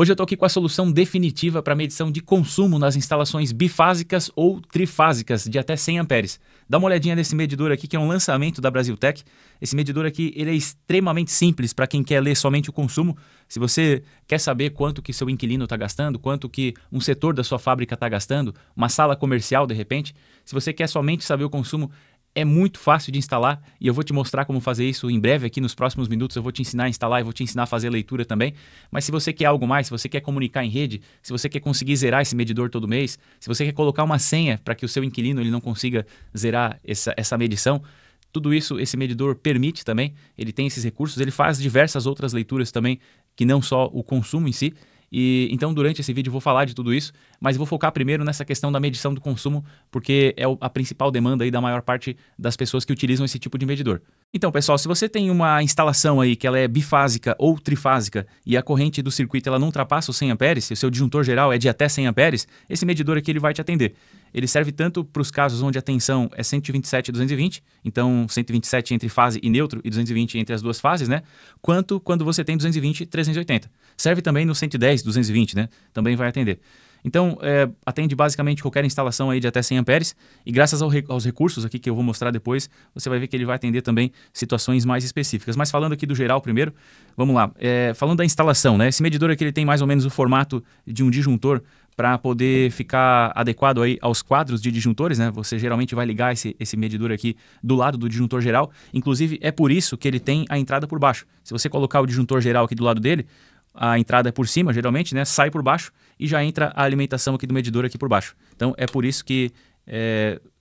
Hoje eu estou aqui com a solução definitiva para medição de consumo nas instalações bifásicas ou trifásicas de até 100 amperes. Dá uma olhadinha nesse medidor aqui, que é um lançamento da Brasiltec. Esse medidor aqui ele é extremamente simples para quem quer ler somente o consumo. Se você quer saber quanto que seu inquilino está gastando, quanto que um setor da sua fábrica está gastando, uma sala comercial de repente, se você quer somente saber o consumo, é muito fácil de instalar e eu vou te mostrar como fazer isso em breve aqui nos próximos minutos. Eu vou te ensinar a instalar e vou te ensinar a fazer a leitura também. Mas se você quer algo mais, se você quer comunicar em rede, se você quer conseguir zerar esse medidor todo mês, se você quer colocar uma senha para que o seu inquilino ele não consiga zerar essa medição, tudo isso esse medidor permite também. Ele tem esses recursos, ele faz diversas outras leituras também, que não só o consumo em si. E então durante esse vídeo eu vou falar de tudo isso, mas eu vou focar primeiro nessa questão da medição do consumo, porque é a principal demanda aí da maior parte das pessoas que utilizam esse tipo de medidor. Então pessoal, se você tem uma instalação aí que ela é bifásica ou trifásica e a corrente do circuito ela não ultrapassa os 100 amperes, se o seu disjuntor geral é de até 100 amperes, esse medidor aqui ele vai te atender. Ele serve tanto para os casos onde a tensão é 127 e 220, então 127 entre fase e neutro e 220 entre as duas fases, né? Quanto quando você tem 220 e 380. Serve também no 110, 220, né? Também vai atender. Então, atende basicamente qualquer instalação aí de até 100 amperes e graças aos recursos aqui que eu vou mostrar depois, você vai ver que ele vai atender também situações mais específicas. Mas falando aqui do geral primeiro, vamos lá. Falando da instalação, né? Esse medidor aqui ele tem mais ou menos o formato de um disjuntor para poder ficar adequado aí aos quadros de disjuntores, né? Você geralmente vai ligar esse medidor aqui do lado do disjuntor geral. Inclusive, é por isso que ele tem a entrada por baixo. Se você colocar o disjuntor geral aqui do lado dele, a entrada é por cima, geralmente, né? Sai por baixo e já entra a alimentação aqui do medidor aqui por baixo. Então, é por isso que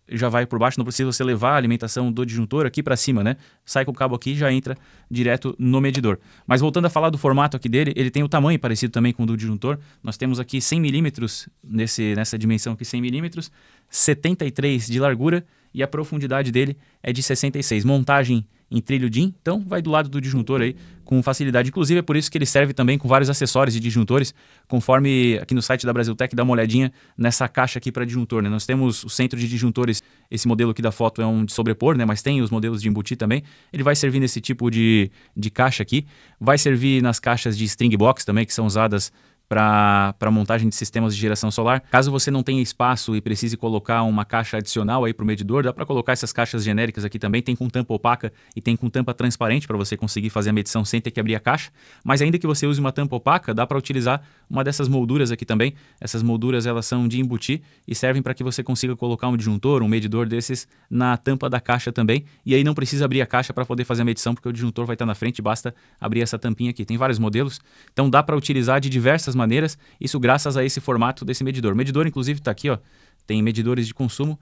já vai por baixo, não precisa você levar a alimentação do disjuntor aqui para cima, né? Sai com o cabo aqui e já entra direto no medidor. Mas voltando a falar do formato aqui dele, ele tem o tamanho parecido também com o do disjuntor. Nós temos aqui 100 milímetros nessa dimensão aqui, 100 milímetros, 73 de largura e a profundidade dele é de 66. Montagem em trilho DIN, então vai do lado do disjuntor aí com facilidade. Inclusive é por isso que ele serve também com vários acessórios de disjuntores, conforme aqui no site da Brasiltec dá uma olhadinha nessa caixa aqui para disjuntor, né? Nós temos o centro de disjuntores, esse modelo aqui da foto é um de sobrepor, né? Mas tem os modelos de embutir também. Ele vai servir nesse tipo de caixa aqui, vai servir nas caixas de string box também, que são usadas para montagem de sistemas de geração solar. Caso você não tenha espaço e precise colocar uma caixa adicional aí para o medidor, dá para colocar essas caixas genéricas aqui também. Tem com tampa opaca e tem com tampa transparente para você conseguir fazer a medição sem ter que abrir a caixa. Mas ainda que você use uma tampa opaca, dá para utilizar uma dessas molduras aqui também. Essas molduras elas são de embutir e servem para que você consiga colocar um disjuntor, um medidor desses na tampa da caixa também. E aí não precisa abrir a caixa para poder fazer a medição, porque o disjuntor vai estar na frente, basta abrir essa tampinha aqui. Tem vários modelos, então dá para utilizar de diversas maneiras, isso graças a esse formato desse medidor. O medidor, inclusive, está aqui, ó, tem medidores de consumo.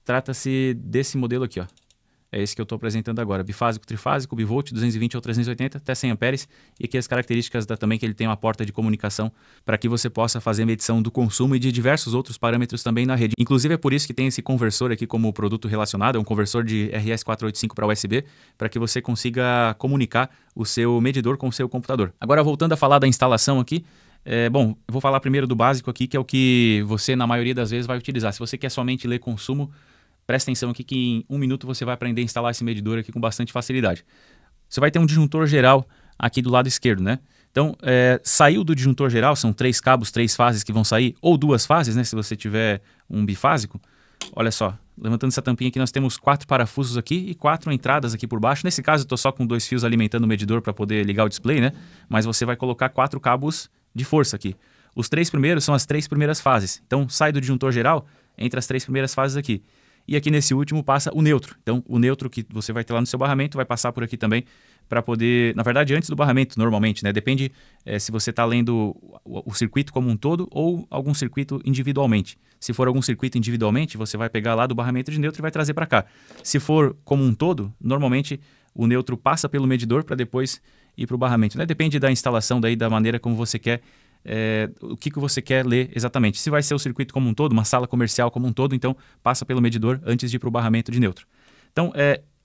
Trata-se desse modelo aqui, ó. É esse que eu estou apresentando agora, bifásico, trifásico, bivolt, 220 ou 380, até 100 amperes. E aqui as características também que ele tem uma porta de comunicação para que você possa fazer medição do consumo e de diversos outros parâmetros também na rede. Inclusive é por isso que tem esse conversor aqui como produto relacionado, é um conversor de RS485 para USB, para que você consiga comunicar o seu medidor com o seu computador. Agora voltando a falar da instalação aqui, bom, eu vou falar primeiro do básico aqui, que é o que você na maioria das vezes vai utilizar. Se você quer somente ler consumo, presta atenção aqui que em 1 minuto você vai aprender a instalar esse medidor aqui com bastante facilidade. Você vai ter um disjuntor geral aqui do lado esquerdo, né? Então, saiu do disjuntor geral, são 3 cabos, 3 fases que vão sair, ou 2 fases, né? Se você tiver um bifásico. Olha só, levantando essa tampinha aqui, nós temos 4 parafusos aqui e 4 entradas aqui por baixo. Nesse caso, eu estou só com 2 fios alimentando o medidor para poder ligar o display, né? Mas você vai colocar 4 cabos de força aqui. Os 3 primeiros são as 3 primeiras fases. Então, sai do disjuntor geral, entre as 3 primeiras fases aqui. E aqui nesse último passa o neutro. Então, o neutro que você vai ter lá no seu barramento vai passar por aqui também para poder... Na verdade, antes do barramento, normalmente, né? Depende se você está lendo o circuito como um todo ou algum circuito individualmente. Se for algum circuito individualmente, você vai pegar lá do barramento de neutro e vai trazer para cá. Se for como um todo, normalmente o neutro passa pelo medidor para depois ir para o barramento, né? Depende da instalação, daí da maneira como você quer... o que você quer ler exatamente. Se vai ser o circuito como um todo, uma sala comercial como um todo, então passa pelo medidor antes de ir para o barramento de neutro. Então,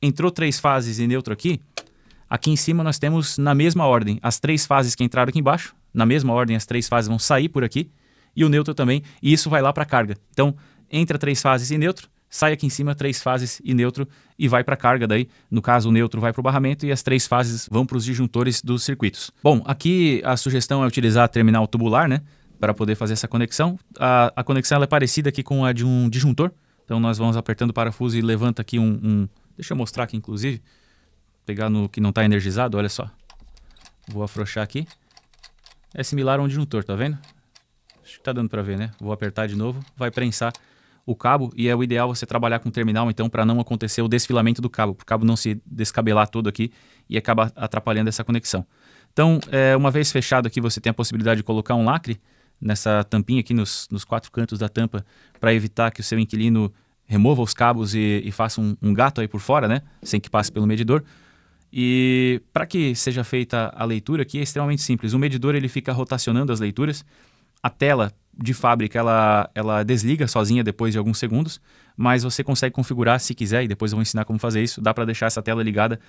entrou 3 fases e neutro aqui. Aqui em cima nós temos na mesma ordem as 3 fases que entraram aqui embaixo. Na mesma ordem as 3 fases vão sair por aqui. E o neutro também. E isso vai lá para a carga. Então, entra 3 fases e neutro. sai aqui em cima 3 fases e neutro e vai para a carga daí. No caso, o neutro vai para o barramento e as 3 fases vão para os disjuntores dos circuitos. Bom, aqui a sugestão é utilizar terminal tubular, né, para poder fazer essa conexão. A conexão ela é parecida aqui com a de um disjuntor. Então nós vamos apertando o parafuso e levanta aqui Deixa eu mostrar aqui, inclusive. Pegar no que não está energizado, olha só. Vou afrouxar aqui. É similar a um disjuntor, tá vendo? Acho que tá dando para ver, né? Vou apertar de novo, vai prensar o cabo e é o ideal você trabalhar com terminal, então, para não acontecer o desfilamento do cabo, para o cabo não se descabelar todo aqui e acabar atrapalhando essa conexão. Então, uma vez fechado aqui, você tem a possibilidade de colocar um lacre nessa tampinha aqui nos 4 cantos da tampa para evitar que o seu inquilino remova os cabos e faça um gato aí por fora, né? Sem que passe pelo medidor. E para que seja feita a leitura aqui é extremamente simples. O medidor ele fica rotacionando as leituras. A tela de fábrica ela desliga sozinha depois de alguns segundos, mas você consegue configurar se quiser, e depois eu vou ensinar como fazer isso. Dá para deixar essa tela ligada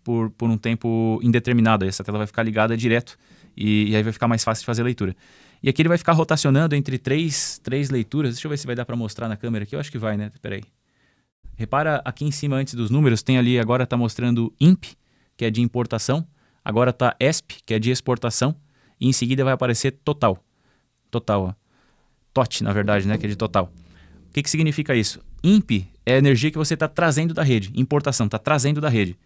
por um tempo indeterminado. Essa tela vai ficar ligada direto e aí vai ficar mais fácil de fazer a leitura. E aqui ele vai ficar rotacionando entre três leituras. Deixa eu ver se vai dar para mostrar na câmera aqui. Eu acho que vai, né? Peraí. Repara aqui em cima, antes dos números, tem ali, agora está mostrando IMP, que é de importação. Agora está ESP, que é de exportação. E em seguida vai aparecer total. Total, ó. TOT, na verdade, né? Que é de total. O que significa isso? IMP é a energia que você está trazendo da rede. Importação, está trazendo da rede.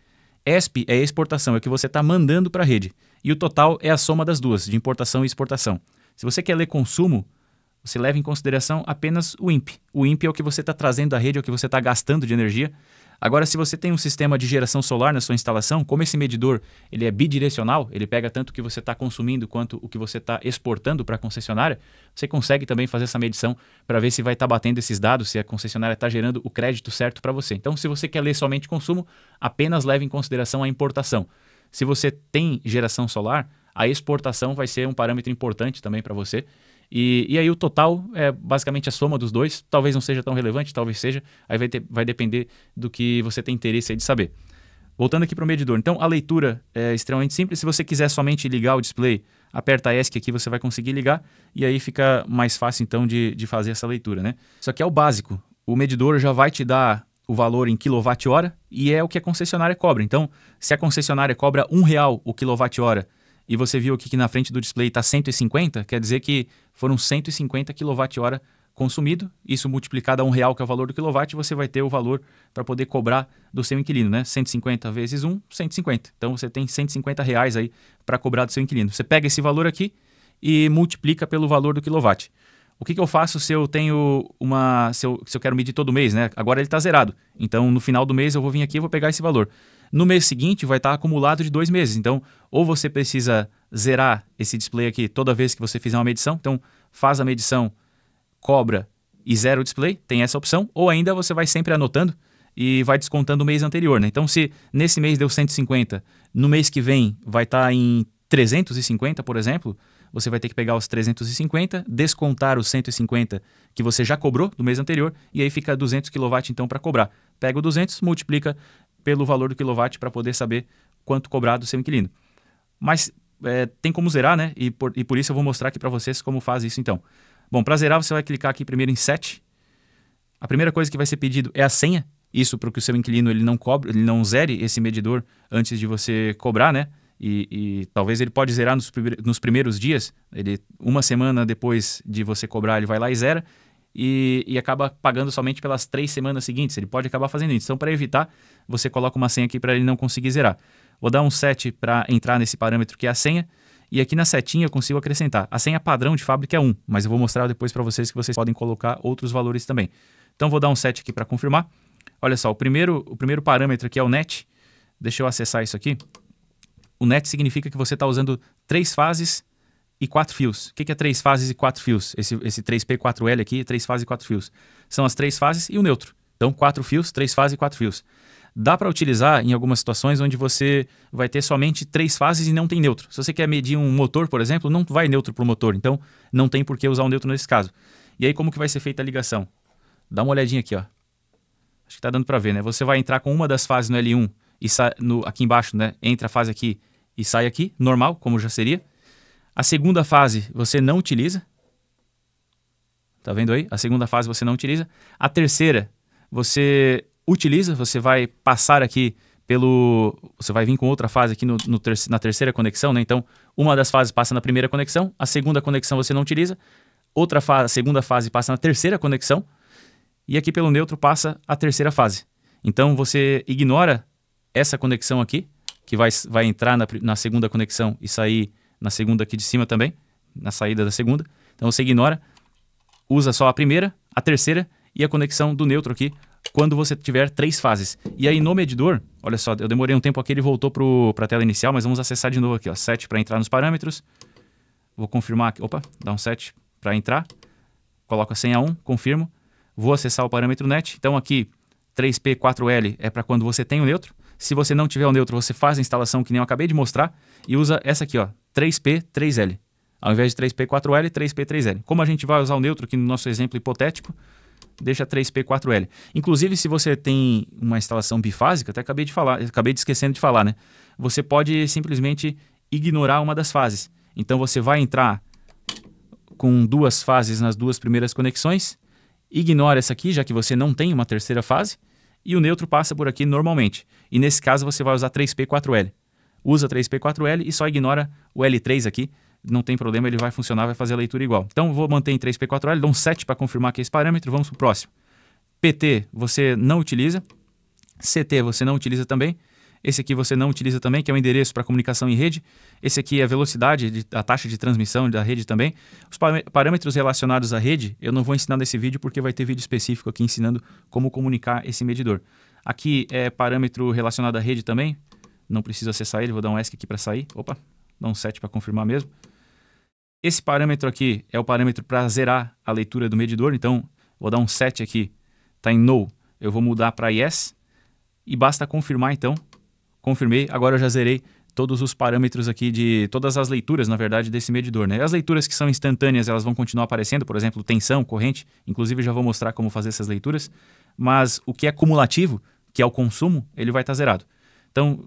ESP é exportação, é o que você está mandando para a rede. E o total é a soma das duas, de importação e exportação. Se você quer ler consumo, você leva em consideração apenas o IMP. O IMP é o que você está trazendo da rede, é o que você está gastando de energia. Agora, se você tem um sistema de geração solar na sua instalação, como esse medidor ele é bidirecional, ele pega tanto o que você está consumindo quanto o que você está exportando para a concessionária, você consegue também fazer essa medição para ver se vai estar batendo esses dados, se a concessionária está gerando o crédito certo para você. Então, se você quer ler somente consumo, apenas leve em consideração a importação. Se você tem geração solar, a exportação vai ser um parâmetro importante também para você. E aí o total é basicamente a soma dos dois. Talvez não seja tão relevante, talvez seja. Aí vai depender do que você tem interesse aí de saber. Voltando aqui para o medidor. Então a leitura é extremamente simples. Se você quiser somente ligar o display, aperta ESC aqui, você vai conseguir ligar. E aí fica mais fácil então de fazer essa leitura, né? Isso aqui é o básico. O medidor já vai te dar o valor em kWh e é o que a concessionária cobra. Então, se a concessionária cobra R$1 o kWh e você viu aqui que na frente do display está 150, quer dizer que foram 150 kWh consumido. Isso multiplicado a R$1, que é o valor do quilowatt, você vai ter o valor para poder cobrar do seu inquilino, né? 150 vezes 1, 150. Então você tem R$150 aí para cobrar do seu inquilino. Você pega esse valor aqui e multiplica pelo valor do quilowatt. O que eu faço se eu tenho se eu quero medir todo mês, né? Agora ele está zerado. Então no final do mês eu vou vir aqui e vou pegar esse valor. No mês seguinte vai estar acumulado de 2 meses. Então, ou você precisa zerar esse display aqui toda vez que você fizer uma medição. Então, faz a medição, cobra e zera o display. Tem essa opção. Ou ainda você vai sempre anotando e vai descontando o mês anterior, né? Então, se nesse mês deu 150, no mês que vem vai estar em 350, por exemplo, você vai ter que pegar os 350, descontar os 150 que você já cobrou do mês anterior e aí fica 200 kW então para cobrar. Pega o 200, multiplica pelo valor do quilowatt para poder saber quanto cobrar do seu inquilino. Mas tem como zerar, né? E por isso eu vou mostrar aqui para vocês como faz isso então. Bom, para zerar você vai clicar aqui primeiro em Set. A primeira coisa que vai ser pedido é a senha. Isso para que o seu inquilino ele não zere esse medidor antes de você cobrar, né? E talvez ele pode zerar nos primeiros dias. Uma semana depois de você cobrar, ele vai lá e zera. E acaba pagando somente pelas 3 semanas seguintes. Ele pode acabar fazendo isso. Então, para evitar, você coloca uma senha aqui para ele não conseguir zerar. Vou dar um set para entrar nesse parâmetro que é a senha. E aqui na setinha eu consigo acrescentar. A senha padrão de fábrica é 1, mas eu vou mostrar depois para vocês que vocês podem colocar outros valores também. Então, vou dar um set aqui para confirmar. Olha só, o primeiro parâmetro aqui é o net. Deixa eu acessar isso aqui. O net significa que você está usando 3 fases e 4 fios. O que é 3 fases e 4 fios? Esse 3P4L aqui é 3 fases e 4 fios. São as 3 fases e o neutro. Então, 4 fios, 3 fases e 4 fios. Dá para utilizar em algumas situações onde você vai ter somente 3 fases e não tem neutro. Se você quer medir um motor, por exemplo, não vai neutro para o motor. Então, não tem por que usar o neutro nesse caso. E aí, como que vai ser feita a ligação? Dá uma olhadinha aqui, ó. Acho que está dando para ver, né? Você vai entrar com uma das fases no L1 e aqui embaixo, né? Entra a fase aqui e sai aqui, normal, como já seria. A segunda fase você não utiliza. Tá vendo aí? A segunda fase você não utiliza. A terceira você utiliza, você vai passar aqui você vai vir com outra fase aqui na terceira conexão, né? Então, uma das fases passa na primeira conexão, a segunda conexão você não utiliza, a segunda fase passa na terceira conexão, e aqui pelo neutro passa a terceira fase. Então, você ignora essa conexão aqui, que vai entrar na segunda conexão e sair na segunda aqui de cima também, na saída da segunda. Então, você ignora, usa só a primeira, a terceira e a conexão do neutro aqui, quando você tiver 3 fases. E aí no medidor, olha só, eu demorei um tempo aqui, ele voltou para a tela inicial, mas vamos acessar de novo aqui, ó, 7 para entrar nos parâmetros. Vou confirmar aqui, opa, dá um 7 para entrar. Coloco a senha 1, confirmo. Vou acessar o parâmetro net. Então aqui, 3P4L é para quando você tem o neutro. Se você não tiver o neutro, você faz a instalação que nem eu acabei de mostrar e usa essa aqui, ó, 3P3L. Ao invés de 3P4L, 3P3L. Como a gente vai usar o neutro aqui no nosso exemplo hipotético, deixa 3P4L. Inclusive, se você tem uma instalação bifásica, até acabei esquecendo de falar, né? Você pode simplesmente ignorar uma das fases. Então, você vai entrar com 2 fases nas 2 primeiras conexões, ignora essa aqui, já que você não tem uma terceira fase, e o neutro passa por aqui normalmente. E nesse caso, você vai usar 3P4L. Usa 3P4L e só ignora o L3 aqui. Não tem problema, ele vai funcionar, vai fazer a leitura igual. Então, vou manter em 3P4L, dou um 7 para confirmar que é esse parâmetro, vamos para o próximo. PT você não utiliza, CT você não utiliza também, esse aqui você não utiliza também, que é o endereço para comunicação em rede, esse aqui é a velocidade, a taxa de transmissão da rede também. Os parâmetros relacionados à rede, eu não vou ensinar nesse vídeo porque vai ter vídeo específico aqui ensinando como comunicar esse medidor. Aqui é parâmetro relacionado à rede também, não preciso acessar ele, vou dar um ESC aqui para sair, opa, dá um 7 para confirmar mesmo. Esse parâmetro aqui é o parâmetro para zerar a leitura do medidor, então vou dar um 7 aqui, está em No, eu vou mudar para Yes e basta confirmar então. Confirmei, agora eu já zerei todos os parâmetros aqui de todas as leituras, na verdade, desse medidor, né? As leituras que são instantâneas, elas vão continuar aparecendo, por exemplo, tensão, corrente, inclusive já vou mostrar como fazer essas leituras, mas o que é cumulativo, que é o consumo, ele vai estar zerado. Então,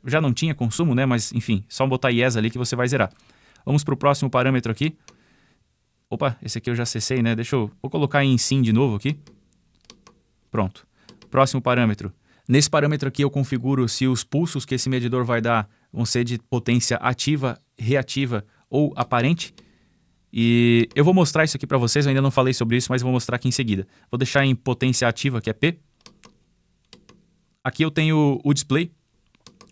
já não tinha consumo, né? Mas, enfim, só botar Yes ali que você vai zerar. Vamos para o próximo parâmetro aqui. Opa, esse aqui eu já acessei, né? Vou colocar em Sim de novo aqui. Pronto. Próximo parâmetro. Nesse parâmetro aqui eu configuro se os pulsos que esse medidor vai dar vão ser de potência ativa, reativa ou aparente. E eu vou mostrar isso aqui para vocês, eu ainda não falei sobre isso, mas vou mostrar aqui em seguida. Vou deixar em potência ativa, que é P. Aqui eu tenho o display.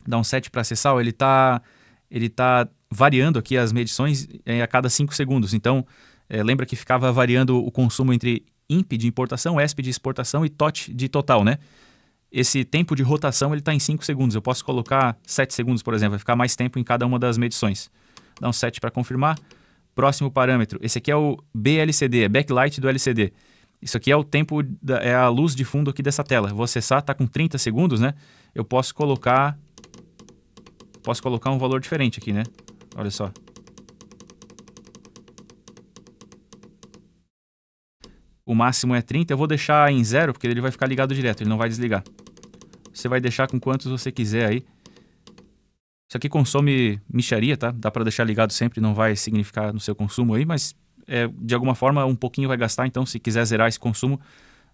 Dá um 7 para acessar, ele tá variando aqui as medições a cada 5 segundos. Então, lembra que ficava variando o consumo entre IMP de importação, ESP de exportação e TOT de total, né? Esse tempo de rotação ele está em 5 segundos. Eu posso colocar 7 segundos, por exemplo, vai ficar mais tempo em cada uma das medições. Dá um 7 para confirmar. Próximo parâmetro. Esse aqui é o BLCD, é backlight do LCD. Isso aqui é o tempo, é a luz de fundo aqui dessa tela. Vou acessar, está com 30 segundos, né? Eu posso colocar um valor diferente aqui, né? Olha só. O máximo é 30, eu vou deixar em 0, porque ele vai ficar ligado direto, ele não vai desligar. Você vai deixar com quantos você quiser aí. Isso aqui consome mixaria, tá? Dá para deixar ligado sempre, não vai significar no seu consumo aí, mas de alguma forma um pouquinho vai gastar, então se quiser zerar esse consumo,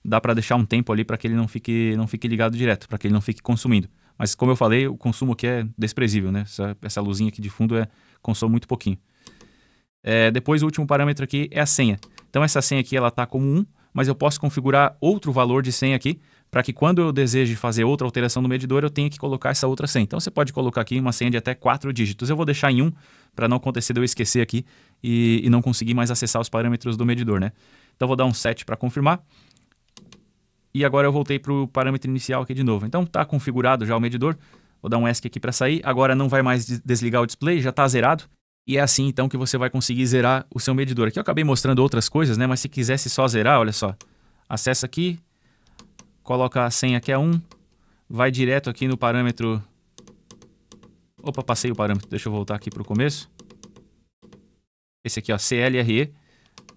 dá para deixar um tempo ali para que ele não fique ligado direto, para que ele não fique consumindo. Mas como eu falei, o consumo aqui é desprezível, né? Essa luzinha aqui de fundo consome muito pouquinho. Depois o último parâmetro aqui é a senha. Então essa senha aqui ela está como 1, mas eu posso configurar outro valor de senha aqui, para que quando eu deseje fazer outra alteração no medidor, eu tenha que colocar essa outra senha. Então você pode colocar aqui uma senha de até 4 dígitos. Eu vou deixar em 1, para não acontecer de eu esquecer aqui e não conseguir mais acessar os parâmetros do medidor, né? Então vou dar um 7 para confirmar. E agora eu voltei para o parâmetro inicial aqui de novo. Então está configurado já o medidor. Vou dar um ESC aqui para sair. Agora não vai mais desligar o display, já está zerado. E é assim então que você vai conseguir zerar o seu medidor. Aqui eu acabei mostrando outras coisas, né? Mas se quisesse só zerar, olha só. Acessa aqui, coloca a senha que é 1, vai direto aqui no parâmetro... Opa, passei o parâmetro, deixa eu voltar aqui para o começo. Esse aqui, ó, CLRE,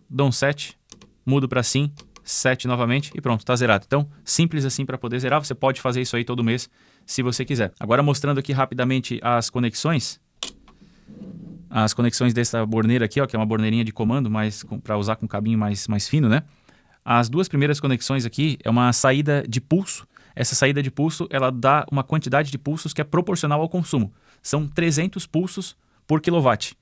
dou um 7, mudo para Sim, 7 novamente e pronto, está zerado. Então, simples assim para poder zerar, você pode fazer isso aí todo mês se você quiser. Agora mostrando aqui rapidamente as conexões dessa borneira aqui, ó, que é uma borneirinha de comando, mas para usar com cabinho mais fino, né? As duas primeiras conexões aqui é uma saída de pulso. Essa saída de pulso, ela dá uma quantidade de pulsos que é proporcional ao consumo. São 300 pulsos por quilowatt.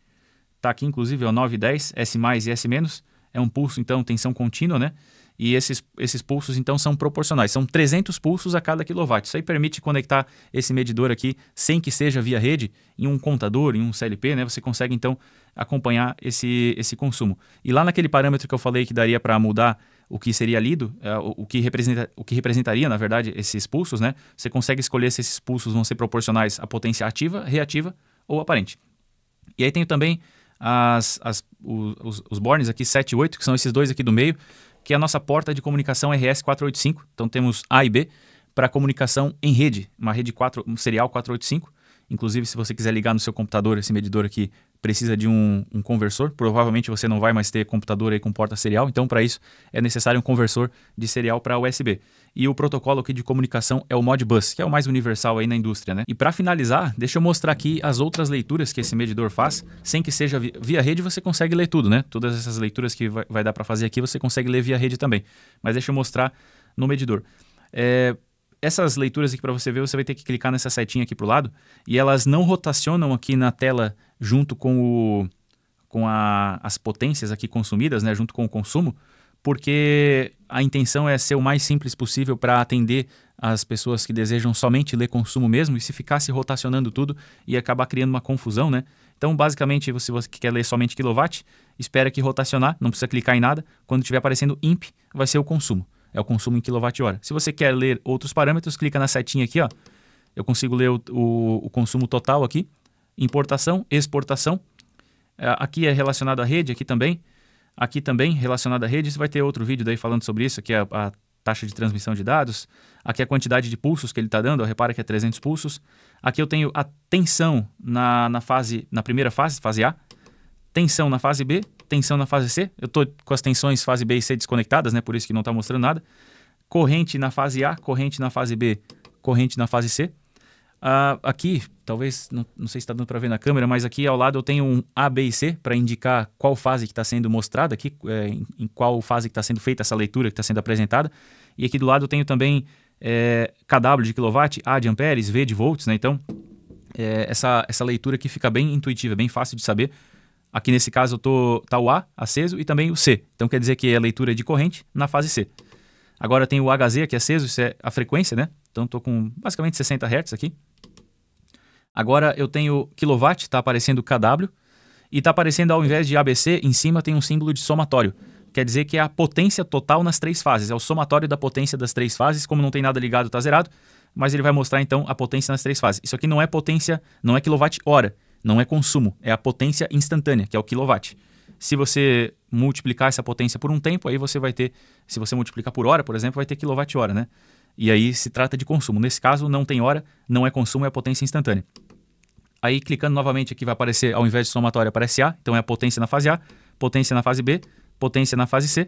Tá aqui, inclusive, o 9 e 10, S+, e S-. É um pulso, então, tensão contínua, né? E esses pulsos, então, são proporcionais. São 300 pulsos a cada quilowatt. Isso aí permite conectar esse medidor aqui, sem que seja via rede, em um contador, em um CLP, né? Você consegue, então, acompanhar esse consumo. E lá naquele parâmetro que eu falei que daria para mudar o que seria lido, o que representaria, na verdade, esses pulsos, né? Você consegue escolher se esses pulsos vão ser proporcionais à potência ativa, reativa ou aparente. E aí tem também os bornes aqui, 7 e 8, que são esses dois aqui do meio, que é a nossa porta de comunicação RS485. Então temos A e B para comunicação em rede, uma rede serial 485. Inclusive, se você quiser ligar no seu computador, esse medidor aqui precisa de um conversor. Provavelmente você não vai mais ter computador aí com porta serial, então para isso é necessário um conversor de serial para USB. E o protocolo aqui de comunicação é o Modbus, que é o mais universal aí na indústria, né? E para finalizar, deixa eu mostrar aqui as outras leituras que esse medidor faz, sem que seja via rede. Você consegue ler tudo, né? Todas essas leituras que vai dar para fazer aqui, você consegue ler via rede também. Mas deixa eu mostrar no medidor. Essas leituras aqui para você ver, você vai ter que clicar nessa setinha aqui para o lado e elas não rotacionam aqui na tela junto com as potências aqui consumidas, né, junto com o consumo, porque a intenção é ser o mais simples possível para atender as pessoas que desejam somente ler consumo mesmo, e se ficasse rotacionando tudo ia acabar criando uma confusão, né? Então, basicamente, se você quer ler somente quilowatt, espera que rotacionar, não precisa clicar em nada. Quando estiver aparecendo IMP, vai ser o consumo. É o consumo em quilowatt-hora. Se você quer ler outros parâmetros, clica na setinha aqui, ó. Eu consigo ler o consumo total aqui. Importação, exportação. Aqui é relacionado à rede, aqui também. Aqui também relacionado à rede. Você vai ter outro vídeo daí falando sobre isso. Aqui é a taxa de transmissão de dados. Aqui é a quantidade de pulsos que ele está dando. Ó, repara que é 300 pulsos. Aqui eu tenho a tensão na primeira fase, fase A. Tensão na fase B. Tensão na fase C, eu estou com as tensões fase B e C desconectadas, né? Por isso que não está mostrando nada. Corrente na fase A, corrente na fase B, corrente na fase C. Aqui, talvez, não sei se está dando para ver na câmera, mas aqui ao lado eu tenho um A, B e C para indicar qual fase que está sendo mostrada aqui, em qual fase que está sendo feita essa leitura que está sendo apresentada. E aqui do lado eu tenho também kW de quilowatt, A de amperes, V de volts, né? Então, essa leitura aqui fica bem intuitiva, bem fácil de saber. Aqui nesse caso tá o A aceso e também o C. Então quer dizer que é a leitura de corrente na fase C. Agora tem o HZ aqui aceso, isso é a frequência, né? Então estou com basicamente 60 Hz aqui. Agora eu tenho kilowatt, está aparecendo kW. E está aparecendo, ao invés de ABC, em cima tem um símbolo de somatório. Quer dizer que é a potência total nas 3 fases. É o somatório da potência das 3 fases. Como não tem nada ligado, está zerado. Mas ele vai mostrar então a potência nas 3 fases. Isso aqui não é potência, não é quilowatt-hora. Não é consumo, é a potência instantânea, que é o quilowatt. Se você multiplicar essa potência por um tempo, aí você vai ter, se você multiplicar por hora, por exemplo, vai ter quilowatt-hora, né? E aí se trata de consumo. Nesse caso, não tem hora, não é consumo, é a potência instantânea. Aí, clicando novamente aqui, vai aparecer, ao invés de somatório, aparece A. Então, é a potência na fase A, potência na fase B, potência na fase C.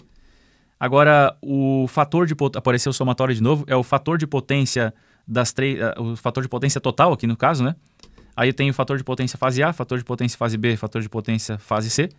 Agora, o fator de potência, apareceu o somatório de novo, é o fator de potência o fator de potência total aqui no caso, né? Aí eu tenho o fator de potência fase A, fator de potência fase B, fator de potência fase C.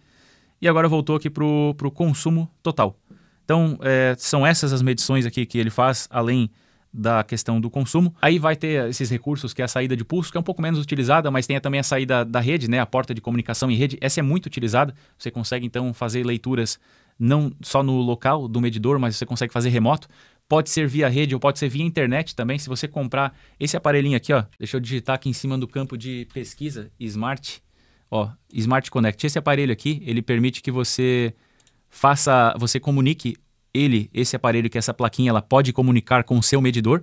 E agora voltou aqui para o consumo total. Então, são essas as medições aqui que ele faz, além da questão do consumo. Aí vai ter esses recursos, que é a saída de pulso, que é um pouco menos utilizada, mas tem também a saída da rede, né? A porta de comunicação em rede. Essa é muito utilizada. Você consegue, então, fazer leituras não só no local do medidor, mas você consegue fazer remoto. Pode ser via rede ou pode ser via internet também. Se você comprar esse aparelhinho aqui, ó, deixa eu digitar aqui em cima do campo de pesquisa, Smart, ó, Smart Connect. Esse aparelho aqui, ele permite que você comunique esse aparelho, que essa plaquinha, ela pode comunicar com o seu medidor.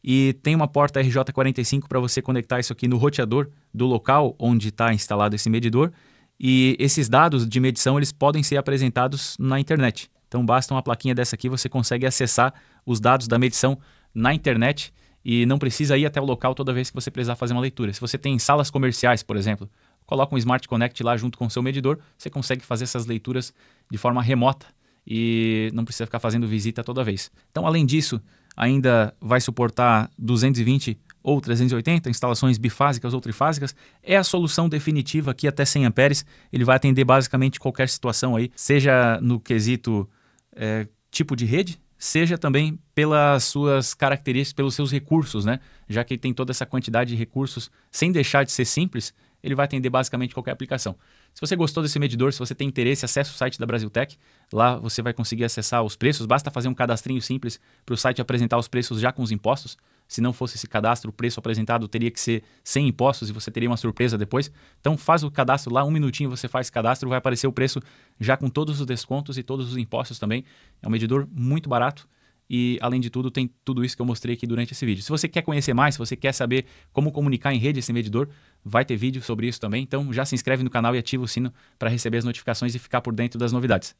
E tem uma porta RJ45 para você conectar isso aqui no roteador do local onde está instalado esse medidor. E esses dados de medição, eles podem ser apresentados na internet. Então, basta uma plaquinha dessa aqui, você consegue acessar os dados da medição na internet e não precisa ir até o local toda vez que você precisar fazer uma leitura. Se você tem salas comerciais, por exemplo, coloca um Smart Connect lá junto com o seu medidor, você consegue fazer essas leituras de forma remota e não precisa ficar fazendo visita toda vez. Então, além disso, ainda vai suportar 220 ou 380, instalações bifásicas ou trifásicas. É a solução definitiva aqui até 100 amperes. Ele vai atender basicamente qualquer situação aí, seja no quesito tipo de rede, seja também pelas suas características, pelos seus recursos, né? Já que ele tem toda essa quantidade de recursos, sem deixar de ser simples, ele vai atender basicamente qualquer aplicação. Se você gostou desse medidor, se você tem interesse, acesse o site da Brasiltec. Lá você vai conseguir acessar os preços. Basta fazer um cadastrinho simples para o site apresentar os preços já com os impostos. Se não fosse esse cadastro, o preço apresentado teria que ser sem impostos e você teria uma surpresa depois. Então faz o cadastro lá, um minutinho você faz o cadastro, vai aparecer o preço já com todos os descontos e todos os impostos também. É um medidor muito barato. E, além de tudo, tem tudo isso que eu mostrei aqui durante esse vídeo. Se você quer conhecer mais, se você quer saber como comunicar em rede esse medidor, vai ter vídeo sobre isso também. Então, já se inscreve no canal e ativa o sino para receber as notificações e ficar por dentro das novidades.